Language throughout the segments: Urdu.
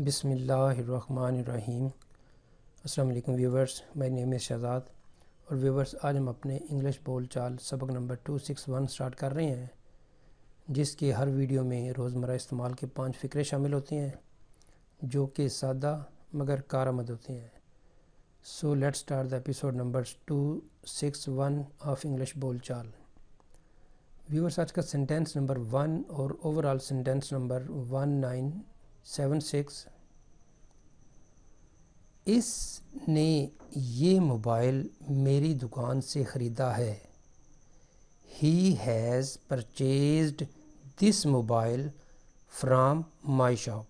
بسم اللہ الرحمن الرحیم۔ السلام علیکم ویورز، مائی نیم از شہزاد اور ویورز آج ہم اپنے انگلش بول چال سبق نمبر 261 سٹارٹ کر رہے ہیں، جس کے ہر ویڈیو میں روزمرہ استعمال کے 5 فقرے شامل ہوتے ہیں جو کہ سادہ مگر کارآمد ہوتے ہیں۔ So let start the episode number 261 of English بول چال۔ ویورز آج کا سینٹینس نمبر 1 اور اوورال سینٹینس نمبر 1976۔ اس نے یہ موبائل میری دکان سے خریدا ہے۔ He has purchased this mobile from my shop۔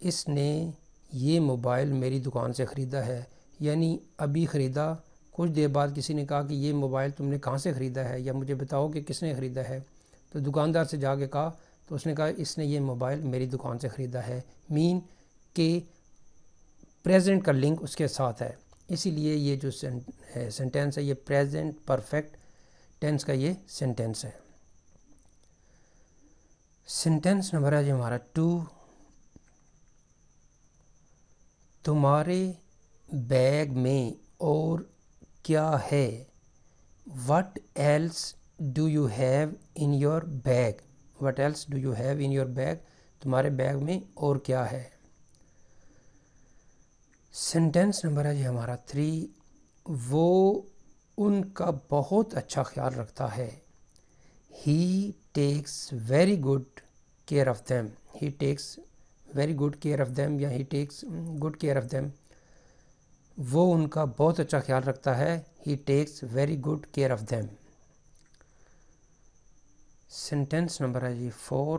اس نے یہ موبائل میری دکان سے خریدا ہے، یعنی ابھی خریدا، کچھ دیر بعد کسی نے کہا کہ یہ موبائل تم نے کہاں سے خریدا ہے، یا مجھے بتاؤ کہ کس نے خریدا ہے، تو دکاندار سے جا کے کہا تو اس نے کہا اس نے یہ موبائل میری دکان سے خریدا ہے، مین کہ پریزنٹ کا لنک اس کے ساتھ ہے، اسی لیے یہ جو سینٹینس ہے یہ پریزنٹ پرفیکٹ ٹینس کا یہ سینٹینس ہے۔ سینٹینس نمبر ہے جی ہمارا 2۔ تمہارے بیگ میں اور کیا ہے؟ What else do you have in your bag؟ What else do you have in your bag؟ تمہارے بیگ میں اور کیا ہے؟ سینٹینس نمبر ہے جی ہمارا 3۔ وہ ان کا بہت اچھا خیال رکھتا ہے۔ He takes very good care of them۔ He takes very good care of them یا he takes good care of them۔ وہ ان کا بہت اچھا خیال رکھتا ہے۔ He takes very good care of them۔ Sentence number ہے جی 4۔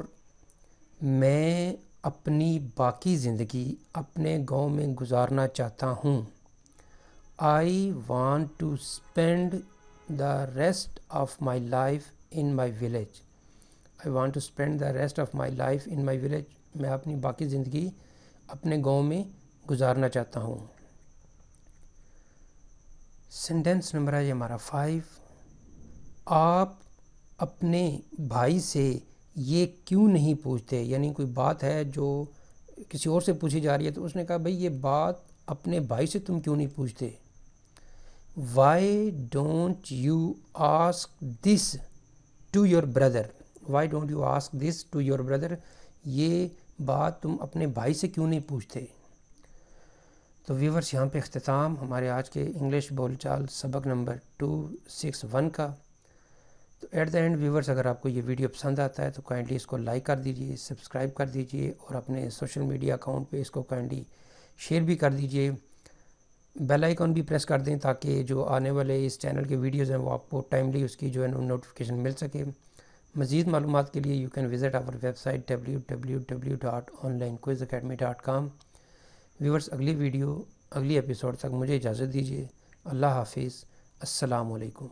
میں اپنی باقی زندگی اپنے گاؤں میں گزارنا چاہتا ہوں۔ I want to spend the rest of my life in my village۔ I want to spend the rest of my life in my village۔ میں اپنی باقی زندگی اپنے گاؤں میں گزارنا چاہتا ہوں۔ سینٹینس نمبر ہے جی ہمارا 5۔ آپ اپنے بھائی سے یہ کیوں نہیں پوچھتے؟ یعنی کوئی بات ہے جو کسی اور سے پوچھی جا رہی ہے تو اس نے کہا بھئی یہ بات اپنے بھائی سے تم کیوں نہیں پوچھتے؟ Why don't you ask this to your brother؟ Why don't you ask this to your brother؟ یہ بات تم اپنے بھائی سے کیوں نہیں پوچھتے؟ تو ویورز یہاں پہ اختتام ہمارے آج کے انگلش بول چال سبق نمبر 261 کا۔ تو ایٹ دا اینڈ ویورز اگر آپ کو یہ ویڈیو پسند آتا ہے تو کائنڈلی اس کو لائک کر دیجئے، سبسکرائب کر دیجئے اور اپنے سوشل میڈیا اکاؤنٹ پہ اس کو کائنڈلی شیئر بھی کر دیجئے۔ بیل آئیکن بھی پریس کر دیں تاکہ جو آنے والے اس چینل کے ویڈیوز ہیں وہ آپ کو ٹائملی اس کی جو ہے نوٹیفیکیشن مل سکے۔ مزید معلومات کے لیے you can visit our website www.onlinequizacademy.com۔ Viewers اگلی ایپیسوڈ تک مجھے اجازت دیجیے۔ اللہ حافظ، السلام علیکم۔